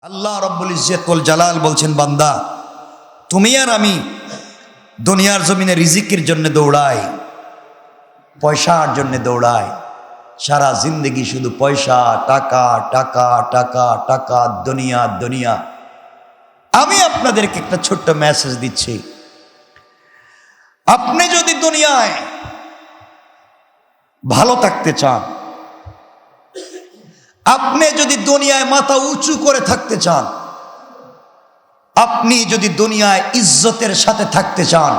আল্লাহ রব্বুল ইজ্জত ওয়াল জালাল বলছেন, বান্দা তুমি আর আমি দুনিয়ার জমিনে রিজিকের জন্য দৌড়াই, পয়সার জন্য দৌড়াই, সারা জিন্দগি শুধু পয়সা, টাকা টাকা টাকা টাকা, দুনিয়া দুনিয়া। আমি আপনাদেরকে একটা ছোট্ট মেসেজ দিচ্ছি, আপনি যদি দুনিয়ায় ভালো থাকতে চান, আপনি যদি দুনিয়ায় মাথা উঁচু করে থাকতে চান, আপনি যদি দুনিয়ায় ইজ্জতের সাথে থাকতে চান,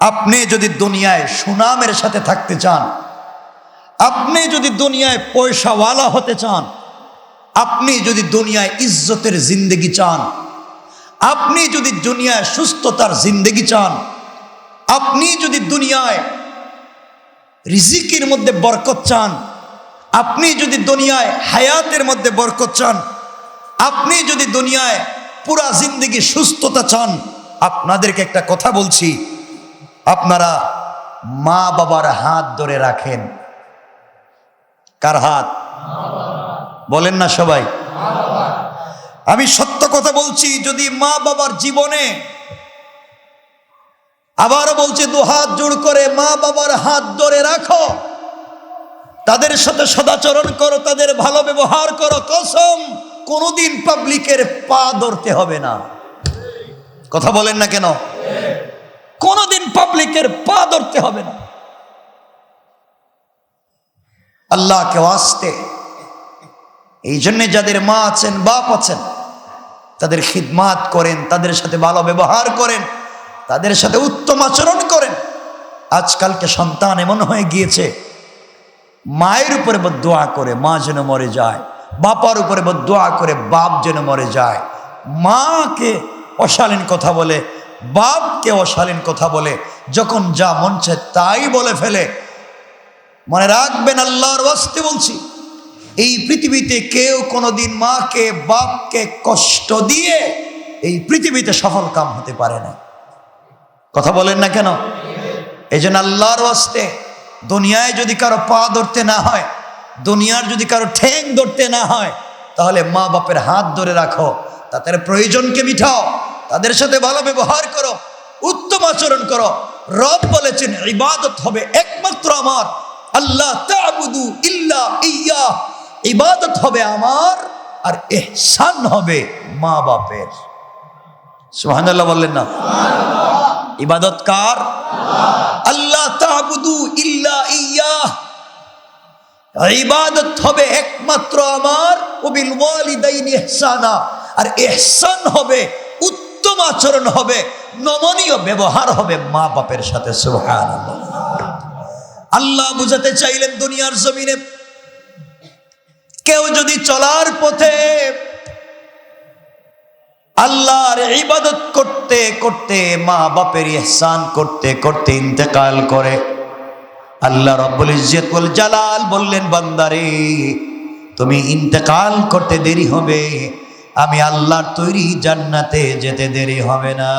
আপনি যদি দুনিয়ায় সুনামের সাথে থাকতে চান, আপনি যদি দুনিয়ায় পয়সাওয়ালা হতে চান, আপনি যদি দুনিয়ায় ইজ্জতের জিন্দেগি চান, আপনি যদি দুনিয়ায় সুস্থতার জিন্দেগি চান, আপনি যদি দুনিয়ায় রিজিকের মধ্যে বরকত চান, আপনি যদি দুনিয়ায় হায়াতের মধ্যে বরকত চান, আপনি যদি দুনিয়ায় পুরা জিন্দেগি সুস্থতা চান, আপনাদেরকে একটা কথা বলছি, আপনারা মা বাবার হাত ধরে রাখেন। কার হাত? বলেন না সবাই। আমি সত্য কথা বলছি, যদি মা বাবার জীবনে, আবারও বলছি দুহাত জোড় করে মা বাবার হাত ধরে রাখো, তাদের সাথে সদাচরণ করো, তাদের ভালো ব্যবহার করো, কসম কোনোদিন পাবলিকের পা ধরতে হবে না। কথা বলেন না কেন? কোনোদিন পাবলিকের পা ধরতে হবে না। আল্লাহকে ওয়াস্তে এই জন্য যাদের মা আছেন, বাপ আছেন, তাদের খিদমাত করেন, তাদের সাথে ভালো ব্যবহার করেন, তাদের সাথে উত্তম আচরণ করেন। আজকালকে সন্তান এমন হয়ে গিয়েছে, মায়ের উপরে বদদুয়া করে মা যেন মরে যায়, বাবার উপরে বদদুয়া করে বাপ যেন মরে যায়, মাকে অশালীন কথা বলে, বাপকে অশালীন কথা বলে, যখন যা মন চায় তাই বলে ফেলে। মনে রাখবেন, আল্লাহর ওয়াস্তে বলছি, এই পৃথিবীতে কেউ কোনোদিন মাকে বাপকে কষ্ট দিয়ে এই পৃথিবীতে সফল কাম হতে পারে না। কথা বলেন না কেন? এই জন্য আল্লাহর ওয়াস্তে দুনিয়ায় যদি কারো পা ধরতে না হয়, দুনিয়ার যদি কারো ঠ্যাং ধরতে না হয়, তাহলে মা বাপের হাত ধরে রাখো, তাদের প্রয়োজনকে মিটাও, তাদের সাথে ভালো ব্যবহার করো, উত্তম আচরণ করো। রব বলেছেন ইবাদত হবে একমাত্র আমার, আল্লাহ তা'বুদু ইল্লা ইয়্যাহ, ইবাদত হবে আমার আর ইহসান হবে মা বাপের। সুবহানাল্লাহ বললেন না? ইবাদত কার? আল্লাহ তা'বুদু ইল্লা ইয়্যাহ, ইবাদত হবে একমাত্র আমার, ওয়াবিল ওয়ালিদাইনি ইহসানা, আর ইহসান হবে, উত্তম আচরণ হবে, নমনীয় ব্যবহার হবে মা বাপের সাথে। সুবহানাল্লাহ। আল্লাহ বুঝাতে চাইলেন, দুনিয়ার জমিনে কেউ যদি চলার পথে আল্লাহর ইবাদত করতে করতে, মা বাপের ইহসান করতে করতে ইন্তেকাল করে, আল্লাহ রব্বুল ইজ্জত ওয়াল জালাল বললেন, বান্দারে তুমি ইন্তেকাল করতে দেরি হবে, আমি আল্লাহর তৈরি জান্নাতে যেতে দেরি হবে না।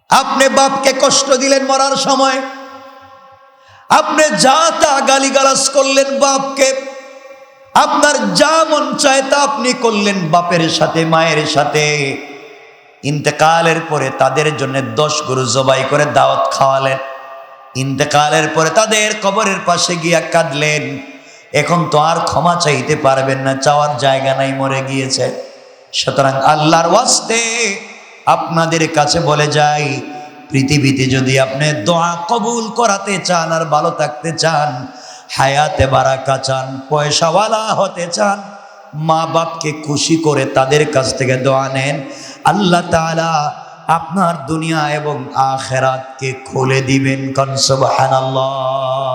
আপনি বাপকে কষ্ট দিলেন মরার সময়, আপনি যা তা গালিগালাজ করলেন বাপকে, আপনার যা মন চায় তা আপনি করলেন বাপের সাথে, মায়ের সাথে। ইন্তেকালের পরে তাদের জন্য 10 গরু জবাই করে দাওয়াত খাওয়ালেন, ইন্তেকালের পরে তাদের কবরের পাশে গিয়া কাঁদলেন। এখন তো আর ক্ষমা চাইতে পারবেন না, চাওয়ার জায়গা নাই, মরে গিয়েছে। সুতরাং আল্লাহর ওয়াস্তে আপনাদের কাছে বলে যাই, পৃথিবীতে যদি আপনি দোয়া কবুল করাতে চান আর ভালো থাকতে চান, হায়াতে বারাকা চান, পয়সাওয়ালা হতে চান, মা বাপকে খুশি করে তাদের কাছ থেকে দোয়া নেন, আল্লাহ তাআলা আপনার দুনিয়া এবং আখিরাতকে খুলে দিবেন। কোন সুবহানাল্লাহ।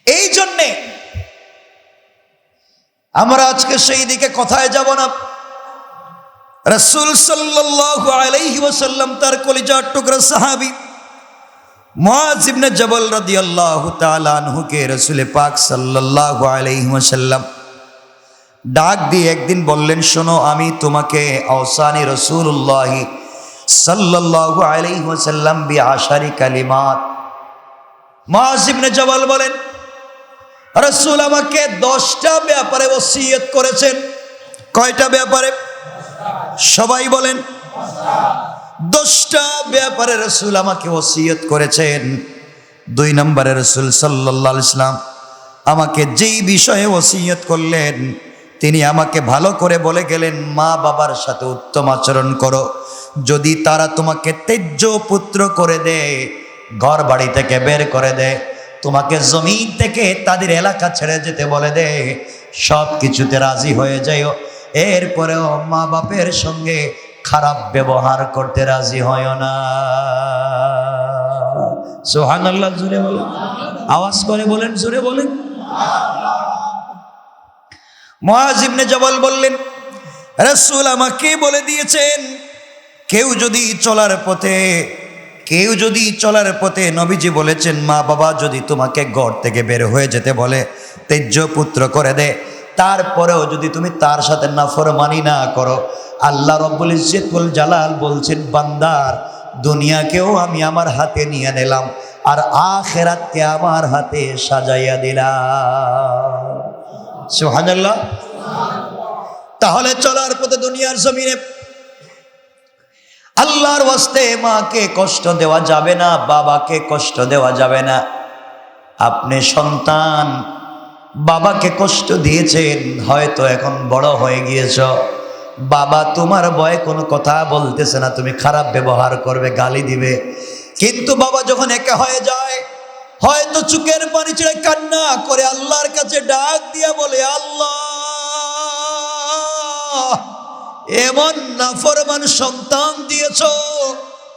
এই জন্যে আমরা আজকে সেই দিকে কথায় যাব না। রাসূল সাল্লাল্লাহু আলাইহি ওয়াসাল্লাম তার কলিজার টুকরা সাহাবী মুআয ইবনে জাবাল রাদিয়াল্লাহু তাআলা আনহুকে রাসূল পাক সাল্লাল্লাহু আলাইহি ওয়াসাল্লাম ডাক দিয়ে একদিন বললেন, শোনো, আমি তোমাকে আওসানি রাসূলুল্লাহ সাল্লাল্লাহু আলাইহি ওয়াসাল্লাম বি আশারি কালিমাত। মুআয ইবনে জাবাল বলেন, রাসূল আমাকে 10টা ব্যাপারে ওসিয়ত করেছেন। কয়টা ব্যাপারে? সবাই বলেন। 10টা ব্যাপারে রাসূল আমাকে ওসিয়ত করেছেন। 2 নম্বরে রাসূল সাল্লাল্লাহু আলাইহি ওয়াসাল্লাম আমাকে যেই বিষয়ে ওসিয়ত করলেন, তিনি আমাকে ভালো করে বলে গেলেন, মা বাবার সাথে উত্তম আচরণ করো। যদি তারা তোমাকে ত্যায্য পুত্র করে দেয়, ঘর বাড়ি থেকে বের করে দেয়, তোমাকে জমিন থেকে তাদের এলাকা ছেড়ে যেতে বলে দেয়, সব কিছুতে রাজি হয়ে যাও। এরপরেও মা বাপের সঙ্গে খারাপ ব্যবহার করতে রাজি হয় না। সুবহানাল্লাহ, জোরে বলেন, আওয়াজ করে বলেন, জোরে বলেন। মুআজ ইবনে জবল বললেন, রাসূল আমাকে বলে দিয়েছেন, কেউ যদি চলার পথে নবীজি বলেছেন, মা বাবা যদি তোমাকে ঘর থেকে বের হয়ে যেতে বলে, ত্যায্য পুত্র করে দে, তারপরেও যদি তুমি তার সাথে নাফরমানি না করো, আল্লাহ রাব্বুল ইজ্জত ওয়াল জালাল বলছেন, বান্দার দুনিয়াকেও আমি আমার হাতে নিয়ে নিলাম আর আখিরাতকে আমার হাতে সাজাইয়া দিলাম। সুবহানাল্লাহ। তাহলে চলার পথে দুনিয়ার জমিনে আল্লাহর ওয়াস্তে মাকে কষ্ট দেওয়া যাবে না, বাবাকে কষ্ট দেওয়া যাবে না। আপনি সন্তান, বাবাকে কষ্ট দিয়েছেন, হয়তো এখন বড় হয়ে গিয়েছ, বাবা তোমার ভয়ে কোনো কথা বলতেছে না, তুমি খারাপ ব্যবহার করবে, গালি দিবে। কিন্তু বাবা যখন একা হয়ে যায়, হয়তো চোখের পানি ছেড়ে কান্না করে আল্লাহর কাছে ডাক দিয়া বলে, আল্লাহ, এমন নাফরমান সন্তান দিয়েছ,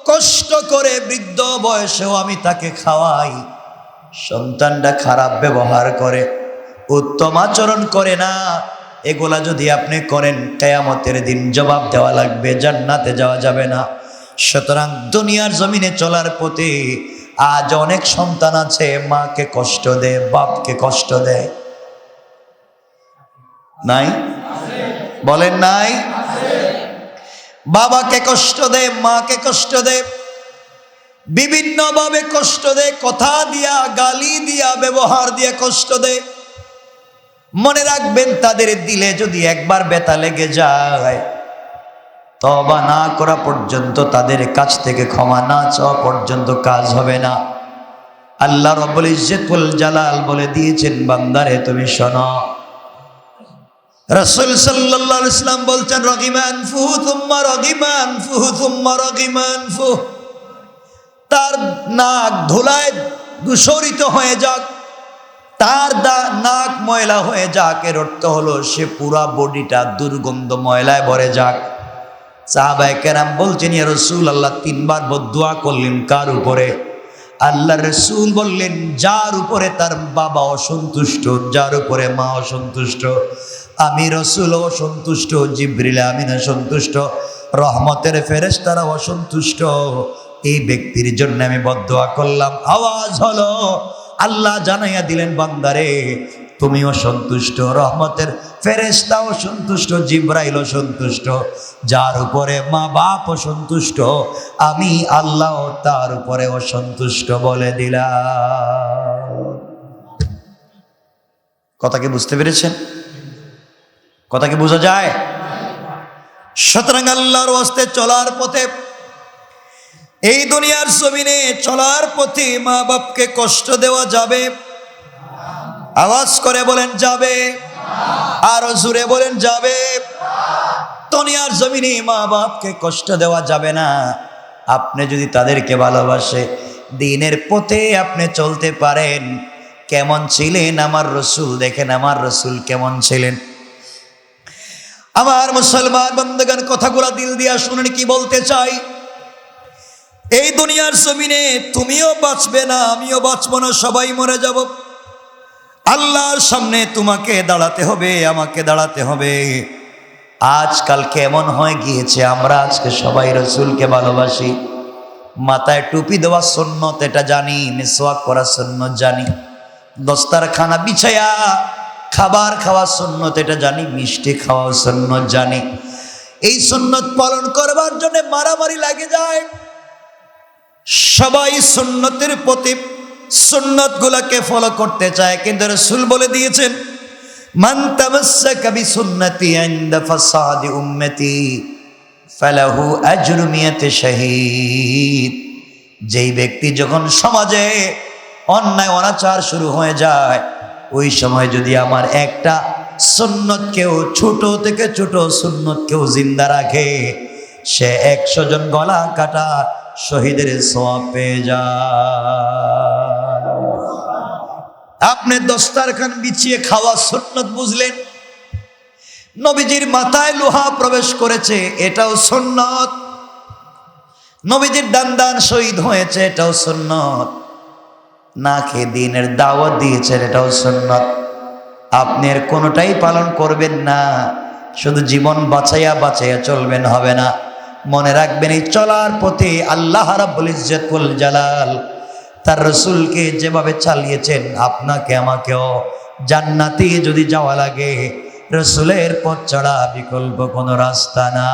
কষ্ট করে বৃদ্ধ বয়সেও আমি তাকে খাওয়াই, সন্তানটা খারাপ ব্যবহার করে, উত্তম আচরণ করে না। এগুলা যদি আপনি করেন, কিয়ামতের দিন জবাব দেওয়া লাগবে, জান্নাতে যাওয়া যাবে না। সুতরাং দুনিয়ার জমিনে চলার পথে আজ অনেক সন্তান আছে মাকে কষ্ট দেয়, বাপকে কষ্ট দেয়। নাই? বলেন নাই? বাবাকে কষ্ট দেয়, মাকে কষ্ট দেয়, বিভিন্নভাবে কষ্ট দেয়, কথা দিয়া, গালি দিয়া, ব্যবহার দিয়া কষ্ট দেয়। মনে রাখবেন, তাদের দিলে যদি একবার ব্যথা লেগে যায়, তওবা না করা পর্যন্ত, তাদের কাছ থেকে ক্ষমা না চাওয়া পর্যন্ত কাজ হবে না। আল্লাহ রাব্বুল ইজ্জত ওয়াল জালাল বলে দিয়েছেন, বান্দারে তুমি শোনো, রাসূল সাল্লাল্লাহু আলাইহি ওয়াসাল্লাম বলছেন, রাগিমান ফুহু সুম্মা রাগিমান ফুহু সুম্মা রাগিমান ফুহ। তার নাক ধুলায় দূষরিত হয়ে যাক, তার নাক ময়লা হয়ে যাক, এর অর্থ হলো সে পুরা বডিটা দুর্গন্ধ ময়লায় ভরে যাক। সাহাবায়ে কেরাম বলছেন, ইয়া রাসূলুল্লাহ, 3 বার বদদুয়া করলেন, কার উপরে? আল্লাহ রাসূল বললেন, যার উপরে তার বাবা অসন্তুষ্ট, যার উপরে মা অসন্তুষ্ট, আমি রাসূল অসন্তুষ্ট, জিবরিল আমিন অসন্তুষ্ট, রহমতের ফেরেশতারা অসন্তুষ্ট, এই ব্যক্তির জন্য আমি বদদুয়া করলাম। আওয়াজ হলো, আল্লাহ জানাইয়া দিলেন, বান্দারে তুমি অসন্তুষ্ট, রহমতের ফেরেশতা অসন্তুষ্ট, জিবরাইল অসন্তুষ্ট, যার উপরে মা বাপ অসন্তুষ্ট, আমি আল্লাহ তার উপরে অসন্তুষ্ট বলে দিলাম। কথা কি বুঝতে পেরেছেন? কথা কি বোঝা যায়? সুতরাং আল্লাহর ওয়াস্তে চলার পথে, এই দুনিয়ার জমিনে চলার পথে মা বাপকে কষ্ট দেওয়া যাবে? আওয়াজ করে বলেন, যাবে? আরো জোরে বলেন, যাবে? দুনিয়ার জমিনে মা বাপকে কষ্ট দেওয়া যাবে না। আপনি যদি তাদেরকে ভালোবাসে দ্বীনের পথে আপনি চলতে পারেন। কেমন ছিলেন আমার রাসূল, দেখেন আমার রাসূল কেমন ছিলেন। আমার মুসলমান বন্ধুগণ, কথাগুলো দিল দিয়া শুনেন, কি বলতে চাই। এই দুনিয়ার জমিনে তুমিও বাঁচবে না, আমিও বাঁচব না, সবাই মরে যাব। আল্লাহর সামনে তোমাকে দাঁড়াতে হবে, আমাকে দাঁড়াতে হবে। আজকাল কেমন হয়ে গিয়েছে, আমরা আজকে সবাই রাসূলকে ভালোবাসি, মাথায় টুপি দেওয়া সুন্নত এটা জানি, মিসওয়াক করা সুন্নত জানি, দস্তারখানা বিছায়া খাবার খাওয়া সুন্নত এটা জানি, মিষ্টি খাওয়া সুন্নত জানি। এই সুন্নত পালন করবার জন্য মারামারি লাগে যায়। সবাই সুন্নতের প্রতি সুন্নতগুলোকে ফলো করতে চায়, কিন্তু রাসূল বলে দিয়েছেন মান তামাসসাকা বিসুন্নতি ইনদা ফাসাদি উম্মতি ফালাহু আজরু মিয়াতি শাহীদ। যেই ব্যক্তি যখন সমাজে অন্যায় অনাচার শুরু হয়ে যায়, ওই সময় যদি আমার একটা সুন্নতকেও, ছোট থেকে ছোট সুন্নতকেও জিন্দা রাখে, সে 100 জন গলা কাটা শহীদের সওয়াব পেয়ে যায়। আপনি দস্তারখান বিছিয়ে খাওয়া সুন্নত বুঝলেন, নবীজির মাথায় লোহা প্রবেশ করেছে এটাও সুন্নত, নবীজির দান শহীদ হয়েছে এটাও সুন্নত, না খেয়ে দিনের দাওয়াত দিয়েছেন এটাও সুন্নত। আপনি এর কোনোটাই পালন করবেন না, শুধু জীবন বাঁচাইয়া বাঁচাইয়া চলবেন হবে না। মনে রাখবেন এই চলার পথে আল্লাহ রাব্বুল ইজ্জত ওয়াল জালাল তার রাসূলকে যেভাবে চালিয়েছেন, আপনাকে আমাকেও জান্নাতে যদি যাওয়া লাগে রাসূলের পথ ছাড়া বিকল্প কোনো রাস্তা না।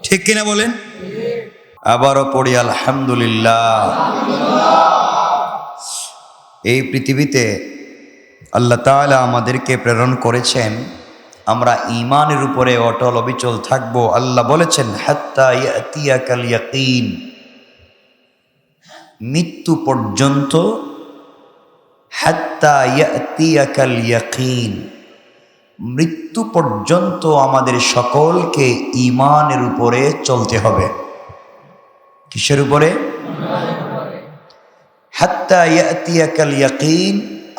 ঠিক কিনা বলেন? আবারও পড়ি আলহামদুলিল্লাহ। এই পৃথিবীতে আল্লাহ তাআলা আমাদেরকে প্রেরণ করেছেন আমরা ঈমানের উপরে অটল অবিচল থাকব। আল্লাহ বলেছেন হাত্তা ইয়াতিয়াকাল ইয়াকিন, মৃত্যু পর্যন্ত। হাত্তা ইয়াতিয়াকাল ইয়াকিন, মৃত্যু পর্যন্ত আমাদের সকলকে ঈমানের উপরে চলতে হবে। কিসের উপরে? হাত্তা ইয়াতিয়াকাল ইয়াকিন,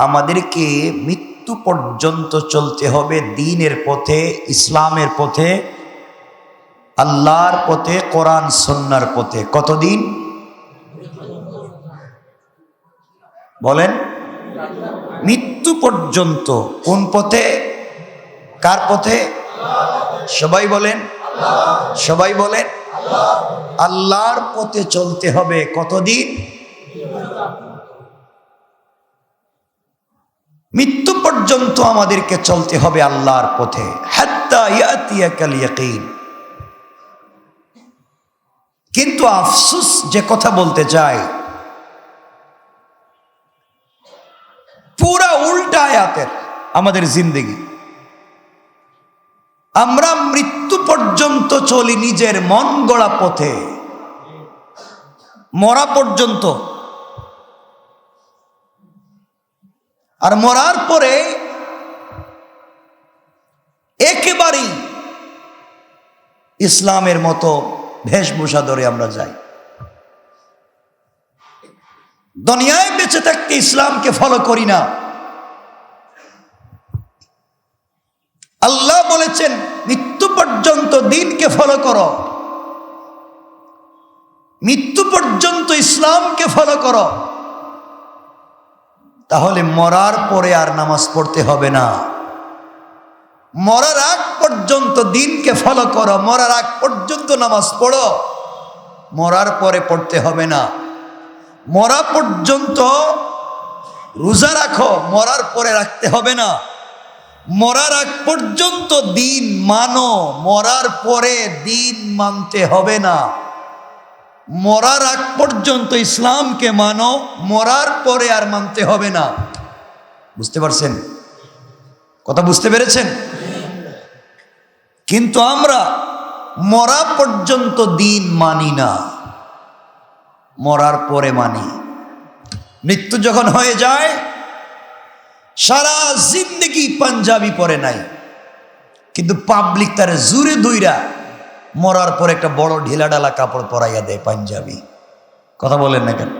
আমাদেরকে মৃত্যু পর্যন্ত চলতে হবে দ্বীনের পথে, ইসলামের পথে, আল্লাহর পথে, কোরআন সুন্নাহর পথে। কতদিন বলেন? মৃত্যু পর্যন্ত। কোন পথে? কার পথে? সবাই বলেন, সবাই বলেন আল্লাহর পথে চলতে হবে। কতদিন? মৃত্যু পর্যন্ত আমাদেরকে চলতে হবে আল্লাহর পথে। হাত্তা ইয়াতিয়াকাল ইয়াকিন। কিন্তু আফসোস, যে কথা বলতে চাই, পুরা উল্টা আয়াতের আমাদের জিন্দেগি। আমরা মৃত্যু পর্যন্ত চলি নিজের মন গড়া পথে, মরা পর্যন্ত। আর মরার পরে একেবারেই ইসলামের মতো বেশভূষা ধরে আমরা যাই। দুনিয়ায় বেঁচে থাকতে ইসলামকে ফলো করি না। আল্লাহ বলেছেন মৃত্যু পর্যন্ত দ্বীনকে ফলো করো, মৃত্যু পর্যন্ত ইসলামকে ফলো করো। তাহলে মরার পরে আর নামাজ পড়তে হবে না। মরার আগ পর্যন্ত দ্বীনকে ফলো করো, মরার আগ পর্যন্ত নামাজ পড়ো, মরার পরে পড়তে হবে না। মরা পর্যন্ত রোজা রাখো, মরার পরে রাখতে হবে না। মরার আগ পর্যন্ত দ্বীন মানো, মরার পরে দ্বীন মানতে হবে না। মরার আগ পর্যন্ত ইসলামকে মানো, মরার পরে আর মানতে হবে না। বুঝতে পারছেন? কথা বুঝতে পেরেছেন? কিন্তু আমরা মরা পর্যন্ত দ্বীন মানি না, মরার পরে মানি। মৃত্যু যখন হয়ে যায়, সারা জিন্দেগি পাঞ্জাবি পরে নাই, কিন্তু পাবলিক তার জুরে দুইরা মরার পর একটা বড় ঢিলাডালা কাপড় পরাইয়া দেয়, পাঞ্জাবি। কথা বলেন না কেন?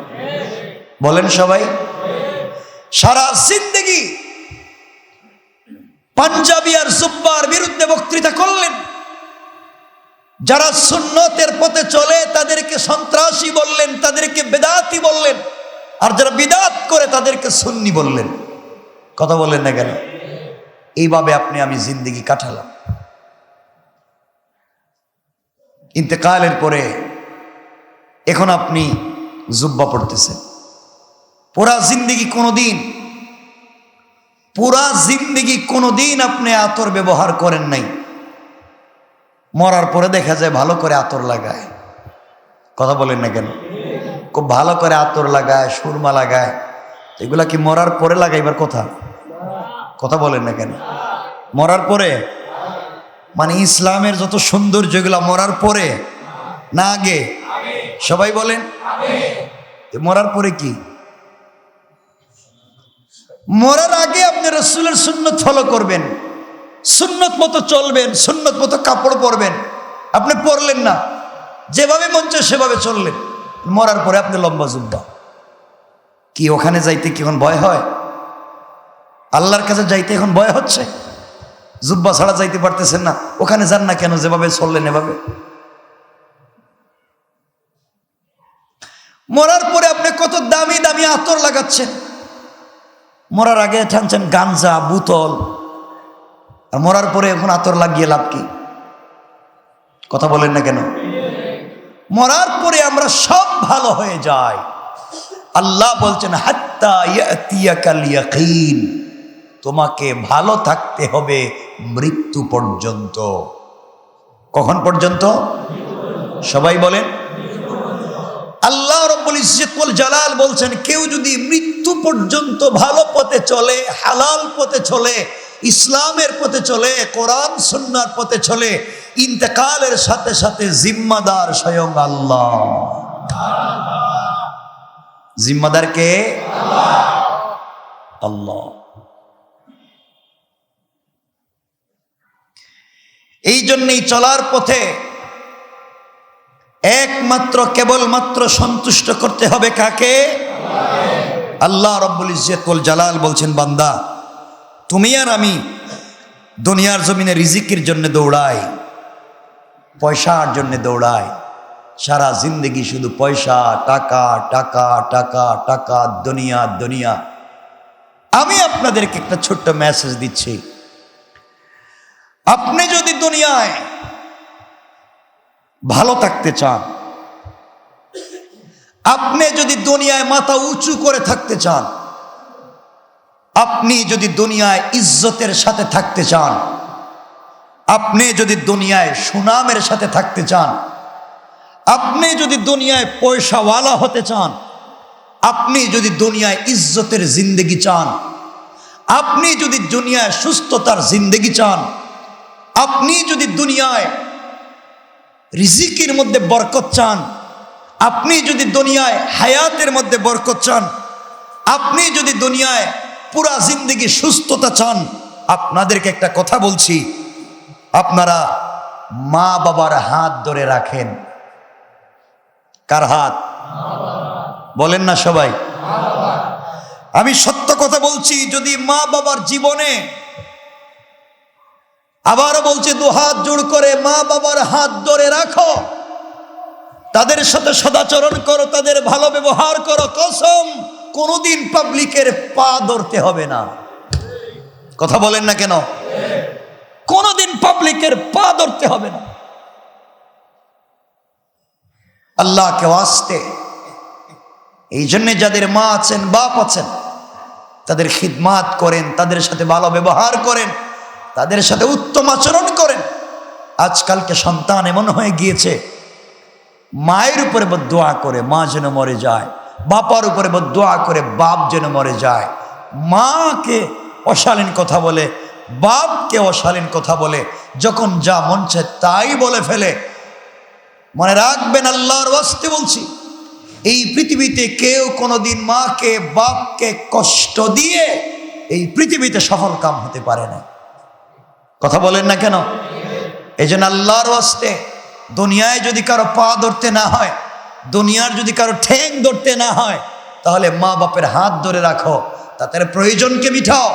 বলেন সবাই। সারা জিন্দেগি পাঞ্জাবি আর জুব্বার বিরুদ্ধে বক্তৃতা করলেন। যারা সুন্নতের পথে চলে তাদেরকে সন্ত্রাসী বললেন, তাদেরকে বেদাতি বললেন, আর যারা বিদাত করে তাদেরকে সুন্নি বললেন। কথা বলেন না কেন? এইভাবে আপনি আমি জিন্দেগি কাটালাম। ইন্তেকালের পরে এখন আপনি জুব্বা পড়তেছেন। পুরা জিন্দেগি কোনোদিন আপনি আতর ব্যবহার করেন নাই। মরার পরে দেখা যায় ভালো করে আতর লাগায়। কথা বলেন না কেন? খুব ভালো করে আতর লাগায়, সুরমা লাগায়। এগুলা কি মরার পরে লাগাইবার কথা? কথা বলেন না কেন? মরার পরে মানে ইসলামের যত সৌন্দর্য এগুলা মরার পরে না আগে? সবাই বলেন মরার পরে কি? মরার আগে আপনি রাসূলের সুন্নত ফলো করবেন, সুন্নত মতো চলবেন, সুন্নত মতো কাপড় পরবেন। আপনি পরলেন না, যেভাবে মন চায় সেভাবে চললেন। মরার পরে আপনি লম্বা জুব্বা। কি ওখানে যাইতে কি এখন ভয় হয়? আল্লাহর কাছে যাইতে এখন ভয় হচ্ছে? জুব্বা ছাড়া যাইতে পারতেছেন না, ওখানে যান না কেন? যেভাবে চললেন এভাবে। মরার পরে আপনি কত দামি দামি আতর লাগাচ্ছেন, মরার আগে টানছেন গাঞ্জা বোতল, আর মরার পরে এখন আতর লাগিয়ে লাভ কি? কথা বলেন না কেন? মরার পরে আমরা সব ভালো হয়ে যাই। আল্লাহ বলছেন হাত্তা ইয়াতিয়াকাল ইয়াকিন, তোমাকে ভালো থাকতে হবে মৃত্যু পর্যন্ত। কখন পর্যন্ত? সবাই বলেন। আল্লাহ রাব্বুল ইজ্জত ওয়াল জালাল বলছেন কেউ যদি মৃত্যু পর্যন্ত ভালো পথে চলে, হালাল পথে চলে, ইসলামের পথে চলে, কোরআন সুন্নাহর পথে চলে, ইন্তেকালের সাথে সাথে জিম্মাদার স্বয়ং আল্লাহ। জিম্মাদার কে? আল্লাহ। এই জন্যই চলার পথে একমাত্র কেবলমাত্র সন্তুষ্ট করতে হবে কাকে? আল্লাহ রাব্বুল ইজ্জত ওয়াল জালাল বলছেন বান্দা তুমি আর আমি দুনিয়ার জমিনে রিজিকের জন্য দৌড়াই, পয়সার জন্য দৌড়াই, সারা জিন্দগি শুধু পয়সা, টাকা টাকা টাকা টাকা, দুনিয়া দুনিয়া। আমি আপনাদেরকে একটা ছোট্ট মেসেজ দিচ্ছি, আপনি যদি দুনিয়ায় ভালো থাকতে চান, আপনি যদি দুনিয়ায় মাথা উঁচু করে থাকতে চান, আপনি যদি দুনিয়ায় ইজ্জতের সাথে থাকতে চান, আপনি যদি দুনিয়ায় সুনামের সাথে থাকতে চান, আপনি যদি দুনিয়ায় পয়সাওয়ালা হতে চান, আপনি যদি দুনিয়ায় ইজ্জতের জিন্দেগি চান, আপনি যদি দুনিয়ায় সুস্থতার জিন্দেগি চান, আপনি যদি দুনিয়ায় রিজিকের মধ্যে বরকত চান, আপনি যদি দুনিয়ায় হায়াতের মধ্যে বরকত চান, আপনি যদি দুনিয়ায় পুরা জিন্দেগি সুস্থতা চান, আপনাদেরকে একটা কথা বলছি, আপনারা মা বাবার হাত ধরে রাখেন। কার হাত? বলেন না সবাই। আমি সত্য কথা বলছি, যদি মা বাবার জীবনে, আবারও বলছি দুহাত জোড় করে মা বাবার হাত ধরে রাখো, তাদের সাথে সদাচরণ করো, তাদের ভালো ব্যবহার করো, কসম কোনোদিন পাবলিকের পা ধরতে হবে না। কথা বলেন না কেন? কোনোদিন পাবলিকের পা ধরতে হবে না। আল্লাহকে ওয়াস্তে এই জন্য যাদের মা আছেন, বাপ আছেন, তাদের খিদমাত করেন, তাদের সাথে ভালো ব্যবহার করেন, তাদের সাথে উত্তম আচরণ করেন। আজকালকে সন্তান এমন হয়ে গিয়েছে, মায়ের উপরে বদদুয়া করে মা যেন মরে যায়, বাবার উপরে বদদুয়া করে বাপ যেন মরে যায়, মাকে অশালীন কথা বলে, বাপকে অশালীন কথা বলে, যখন যা মন চায় তাই বলে ফেলে। মনে রাখবেন, আল্লাহর ওয়াস্তে বলছি, এই পৃথিবীতে কেউ কোনোদিন মাকে বাপকে কষ্ট দিয়ে এই পৃথিবীতে সফল কাম হতে পারে না। কথা বলেন না কেন? এই জন্য আল্লাহর ওয়াস্তে দুনিয়ায় যদি কারো পা ধরতে না হয়, দুনিয়ার যদি কারো ঠ্যাং ধরতে না হয়, তাহলে মা বাপের হাত ধরে রাখো, তাদের প্রয়োজনকে মিটাও,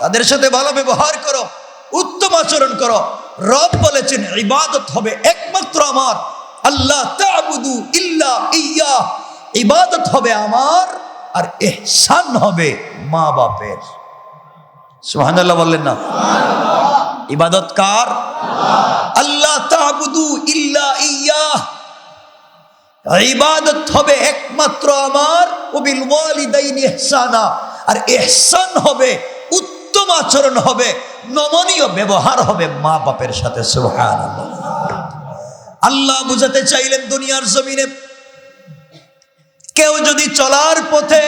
তাদের সাথে ভালো ব্যবহার করো, উত্তম আচরণ করো। রব বলেছেন ইবাদত হবে একমাত্র আমার, আল্লাহ তা'বুদু ইল্লা ইয়্যাহ, ইবাদত হবে আমার আর ইহসান হবে মা বাপের। সুবহানাল্লাহ বললেন না? ইবাদত কার? আল্লাহ তা'বুদু ইল্লা ইয়্যাহ, ইবাদত হবে একমাত্র আমার, ও বিল ওয়ালিদাইনি ইহসানা, আর ইহসান হবে, উত্তম আচরণ হবে, নমনীয় ব্যবহার হবে মা বাপের সাথে। সুবহানাল্লাহ। আল্লাহ বুঝাতে চাইলেন দুনিয়ার জমিনে কেউ যদি চলার পথে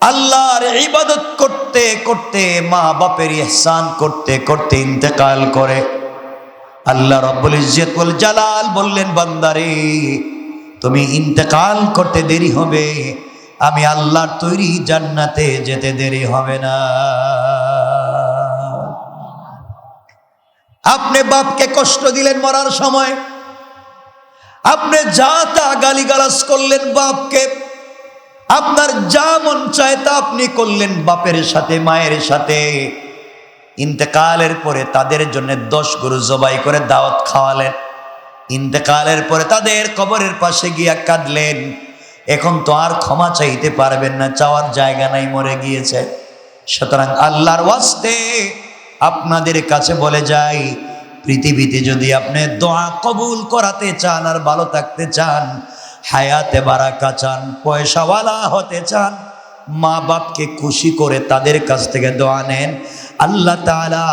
আল্লাহর ইবাদত করতে করতে মা বাপের ইহসান করতে করতে ইন্তেকাল করে, আল্লাহ রাব্বুল ইজ্জত ওয়াল জালাল বললেন, বান্দারে তুমি ইন্তেকাল করতে দেরি হবে, আমি আল্লাহর তৈরি জান্নাতে যেতে দেরি হবে না। আপনি বাপকে কষ্ট দিলেন মরার সময়, আপনি যা তা গালিগালাজ করলেন বাপকে, আপনার যা মন চায় তা আপনি করলেন বাপের সাথে মায়ের সাথে। ইন্তেকালের পরে তাদের জন্য 10 গরু জবাই করে দাওয়াত খাওয়ালেন, ইন্তেকালের পরে তাদের কবরের পাশে গিয়া কাঁদলেন। এখন তো আর ক্ষমা চাইতে পারবেন না, চাওয়ার জায়গা নাই, মরে গিয়েছে। সুতরাং আল্লাহর ওয়াস্তে আপনাদের কাছে বলে যাই, পৃথিবীতে যদি আপনি দোয়া কবুল করাতে চান আর ভালো থাকতে চান, হায়াতে বারাকা চান, পয়সাওয়ালা হতে চান, মা বাপকে খুশি করে তাদের কাছ থেকে দোয়া নেন, আল্লাহ তাআলা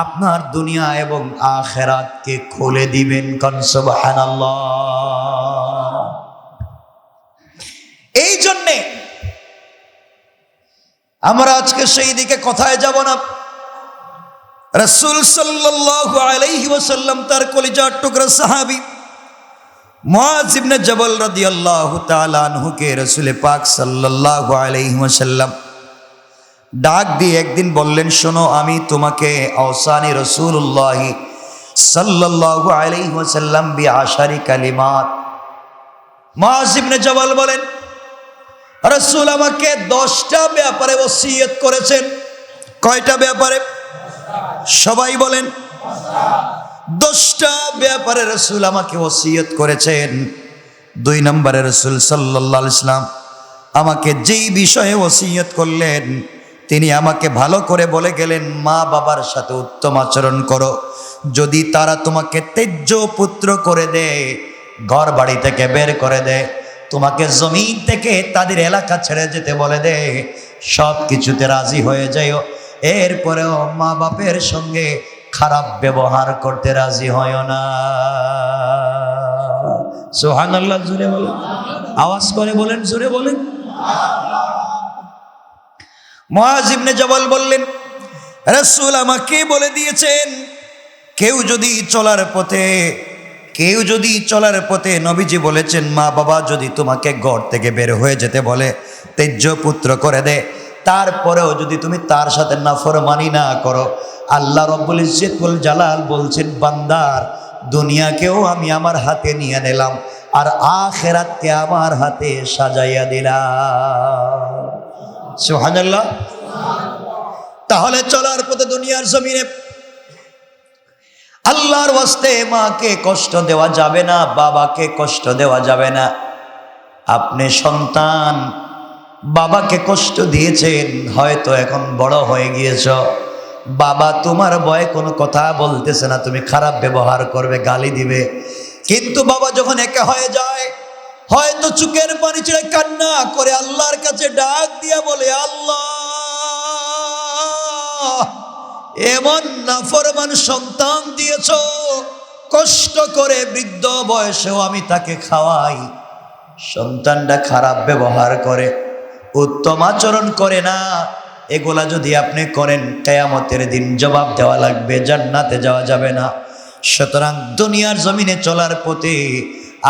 আপনার দুনিয়া এবং আখিরাতকে খুলে দিবেন। কোন সুবহানাল্লাহ। এই জন্যে আমরা আজকে সেই দিকে কথায় যাব না। রাসূল সাল্লাল্লাহু আলাইহি ওয়াসাল্লাম তার কলিজার টুকরা সাহাবী মুআয ইবনে জবল রাদিয়াল্লাহু তাআলা আনহুকে রাসূল পাক সাল্লাল্লাহু আলাইহি ওয়াসাল্লাম ডাক দিয়ে একদিন বললেন, শোনো আমি তোমাকে আওসানি রাসূলুল্লাহ সাল্লাল্লাহু আলাইহি ওয়াসাল্লাম বিআশারি কালিমাত। মুআয ইবনে জবল বলেন, রাসূল আমাকে 10টা ব্যাপারে ওসিয়ত করেছেন। কয়টা ব্যাপারে? সবাই বলেন। 10টা ব্যাপারে রাসূল আমাকে ওসিয়ত করেছেন। 2 নম্বরে রাসূল সাল্লাল্লাহু আলাইহি ওয়াসাল্লাম আমাকে যেই বিষয়ে ওসিয়ত করলেন, তিনি আমাকে ভালো করে বলে গেলেন, মা বাবার সাথে উত্তম আচরণ করো। যদি তারা তোমাকে তেজ্য পুত্র করে দেয়, ঘর বাড়ি থেকে বের করে দেয়, তোমাকে জমিন থেকে তাদের এলাকা ছেড়ে যেতে বলে দেয়, সব কিছুতে রাজি হয়ে যাও। এরপরেও মা বাপের সঙ্গে খারাপ ব্যবহার করতে রাজি হয় না। সুবহানাল্লাহ। জোরে বলেন, আওয়াজ করে বলেন, জোরে বলেন। মুআয ইবনে জবল বললেন, রাসূল আমাকে বলে দিয়েছেন, কেউ যদি চলার পথে নবীজি বলেছেন, মা বাবা যদি তোমাকে ঘর থেকে বের হয়ে যেতে বলে, তেজ্য পুত্র করে দে, তারপরেও যদি তুমি তার সাথে নাফরমানি না করো, আল্লাহ রাব্বুল ইজ্জত ওয়াল জালাল বলছেন, বান্দার দুনিয়াকেও আমি আমার হাতে নিয়ে নিলাম আর আখিরাতকে আমার হাতে সাজাইয়া দিলাম। সুবহানাল্লাহ। তাহলে চলার পথে দুনিয়ার জমিনে আল্লাহর ওয়াস্তে মাকে কষ্ট দেওয়া যাবে না, বাবাকে কষ্ট দেওয়া যাবে না। আপনি সন্তান, বাবাকে কষ্ট দিয়েছেন, হয়তো এখন বড় হয়ে গিয়েছ, বাবা তোমার ভয়ে কোনো কথা বলতেছে না, তুমি খারাপ ব্যবহার করবে, গালি দিবে। কিন্তু বাবা যখন একা হয়ে যায়, হয়তো চোখের পানি ছেড়ে কান্না করে আল্লাহর কাছে ডাক দিয়া বলে, আল্লাহ এমন নাফরমান সন্তান দিয়েছ, কষ্ট করে বৃদ্ধ বয়সেও আমি তাকে খাওয়াই, সন্তানটা খারাপ ব্যবহার করে, উত্তম আচরণ করে না। এগুলা যদি আপনি করেন, কিয়ামতের দিন জবাব দেওয়া লাগবে, জান্নাতে যাওয়া যাবে না। সুতরাং দুনিয়ার জমিনে চলার পথে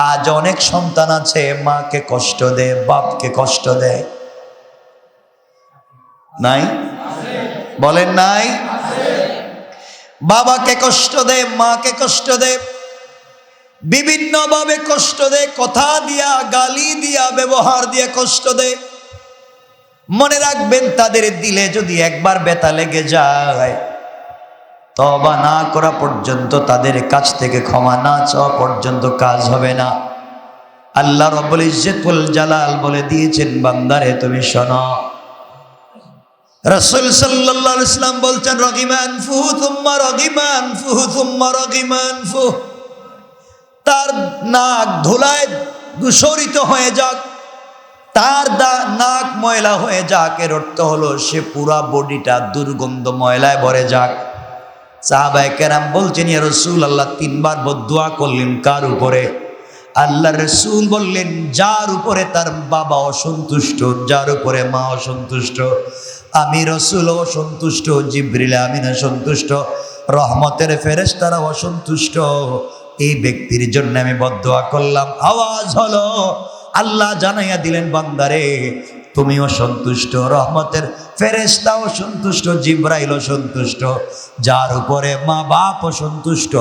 আজ অনেক সন্তান আছে মাকে কষ্ট দেয়, বাপকে কষ্ট দেয়। নাই? বলেন নাই? বাবাকে কষ্ট দেয়, মাকে কষ্ট দেয়, বিভিন্নভাবে কষ্ট দেয়, কথা দিয়া, গালি দিয়া, ব্যবহার দিয়া কষ্ট দেয়। মনে রাখবেন, তাদের দিলে যদি একবার ব্যথা লেগে যায়, তওবা না করা পর্যন্ত, তাদের কাছ থেকে ক্ষমা না চাওয়া পর্যন্ত কাজ হবে না। আল্লাহ রাব্বুল ইজ্জত ওয়াল জালাল বলে দিয়েছেন, বান্দারে তুমি শোনো, রাসূল সাল্লাল্লাহু আলাইহি ওয়াসাল্লাম বলছেন, রাগিমান ফুহু সুম্মা রাগিমান ফুহু সুম্মা রাগিমান ফুহ। তার নাক ধুলায় দূষরিত হয়ে যাক, তার নাক ময়লা হয়ে যাক, এর অর্থ হলো সে পুরা বডিটা দুর্গন্ধ ময়লায় ভরে যাক। সাহাবায়ে কেরাম বলছেন, ইয়া রাসূলুল্লাহ, 3 বার বদদুয়া করলেন কার উপরে? আল্লাহ রসুল বললেন, যার উপরে তার বাবা অসন্তুষ্ট, যার উপরে মা অসন্তুষ্ট, আমি রসুল অসন্তুষ্ট, জিবরিল আমিন অসন্তুষ্ট, রহমতের ফেরেশতারা অসন্তুষ্ট, এই ব্যক্তির জন্য আমি বদদুয়া করলাম। আওয়াজ হলো, আল্লাহ জানাইয়া দিলেন, বান্দারে তুমি অসন্তুষ্ট, রহমতের ফেরেশতা অসন্তুষ্ট, জিবরাইল অসন্তুষ্ট, যার উপরে মা বাপ অসন্তুষ্ট,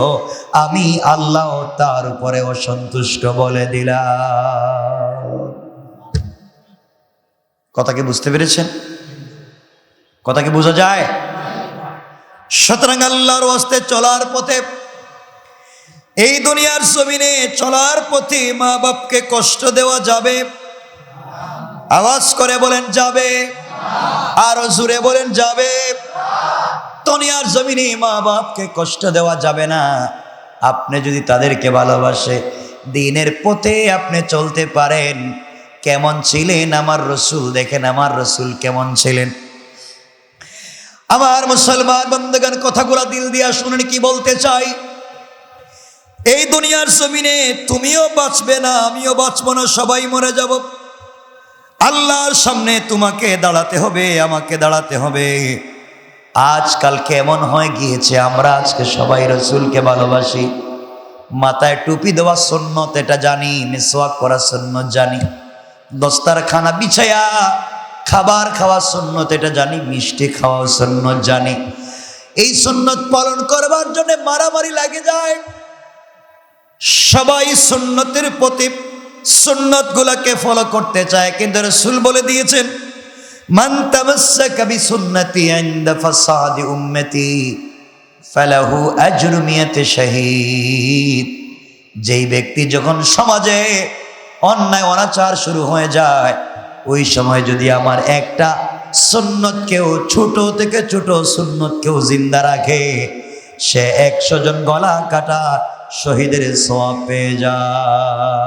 আমি আল্লাহ তার উপরে অসন্তুষ্ট বলে দিলাম। কথা কি বুঝতে পেরেছেন? কথা কি বোঝা যায়? সুতরাং আল্লাহর ওয়াস্তে চলার পথে, এই দুনিয়ার জমিনে চলার পথে মা বাপকে কষ্ট দেওয়া যাবে? আওয়াজ করে বলেন যাবে, আরো জোরে বলেন যাবে। দুনিয়ার জমিনে মা বাপকে কষ্ট দেওয়া যাবে না। আপনি যদি তাদেরকে ভালোবাসে দ্বীনের পথে আপনি চলতে পারেন। কেমন ছিলেন আমার রসুল, দেখেন আমার রসুল কেমন ছিলেন। আমার মুসলমান বন্ধুগণ, কথাগুলো দিল দিয়া শুনেন কি বলতে চাই। এই দুনিয়ার জমিনে তুমিও বাঁচবে না, আমিও বাঁচবো না, সবাই মরে যাব। আল্লাহর সামনে তোমাকে দাঁড়াতে হবে, আমাকে দাঁড়াতে হবে। আজকাল কেমন হয়ে গিয়েছে, আমরা আজকে সবাই রসুলকে ভালোবাসি, মাথায় টুপি দেওয়া সুন্নত এটা জানি, মিসওয়াক করা সুন্নত জানি, দস্তারখানা বিছায়া খাবার খাওয়া সুন্নত এটা জানি, মিষ্টি খাওয়া সুন্নত জানি। এই সুন্নত পালন করবার জন্য মারামারি লাগে যায়। সবাই সুন্নতের প্রতি সুন্নত গুলাকে ফলো করতে চায়, কিন্তু রাসূল বলে দিয়েছেন, মান তামাসসাকা বিসুন্নতি ইনদা ফাসাদি উম্মতি ফালাহু আজরু মিয়াতি শাহীদ। যেই ব্যক্তি যখন সমাজে অন্যায় অনাচার শুরু হয়ে যায়, ওই সময় যদি আমার একটা সুন্নত কেউ, ছোট থেকে ছোট সুন্নত কেউ জিন্দা রাখে, সে 100 জন গলা কাটা শহীদের সওয়াব পেয়ে যায়।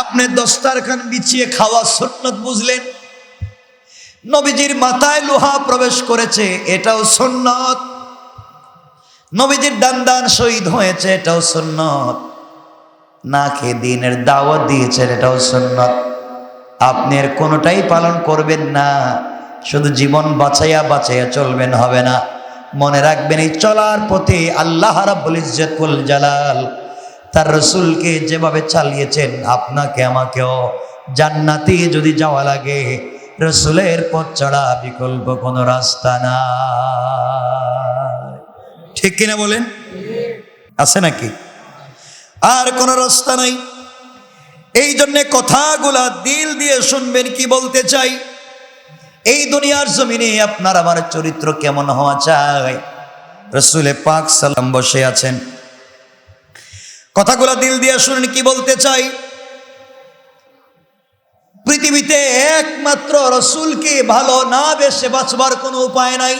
আপনি দস্তারখান বিছিয়ে খাওয়া সুন্নত বুঝলেন, নবীজির মাথায় লোহা প্রবেশ করেছে এটাও সুন্নত, নবীজির দান শহীদ হয়েছে এটাও সুন্নত, না খেয়ে দ্বীনের দাওয়াত দিয়েছেন এটাও সুন্নত। আপনি এর কোনোটাই পালন করবেন না, শুধু জীবন বাঁচাইয়া বাঁচাইয়া চলবেন হবে না। মনে রাখবেন, এই চলার পথে আল্লাহ রাব্বুল ইজ্জত ওয়াল জালাল তার রসুলকে যেভাবে চালিয়েছেন, আপনাকে আমাকেও জান্নাতে যদি যাওয়া লাগে, রসুলের পথ ছাড়া বিকল্প কোনো রাস্তা না। ঠিক কিনা বলেন? আছে নাকি? আর কোনো রাস্তা নাই। এই জন্যে কথাগুলা দিল দিয়ে শুনবেন কি বলতে চাই। এই দুনিয়ার জমিনে আপনার আমার চরিত্র কেমন হওয়া চাই। রাসূলে পাক সাল্লাম বসে আছেন, কথাগুলো দিল দিয়ে শুনেন কি বলতে চাই। পৃথিবীতে একমাত্র রাসূলকে ভালো না বেশে বাঁচবার কোনো উপায় নাই।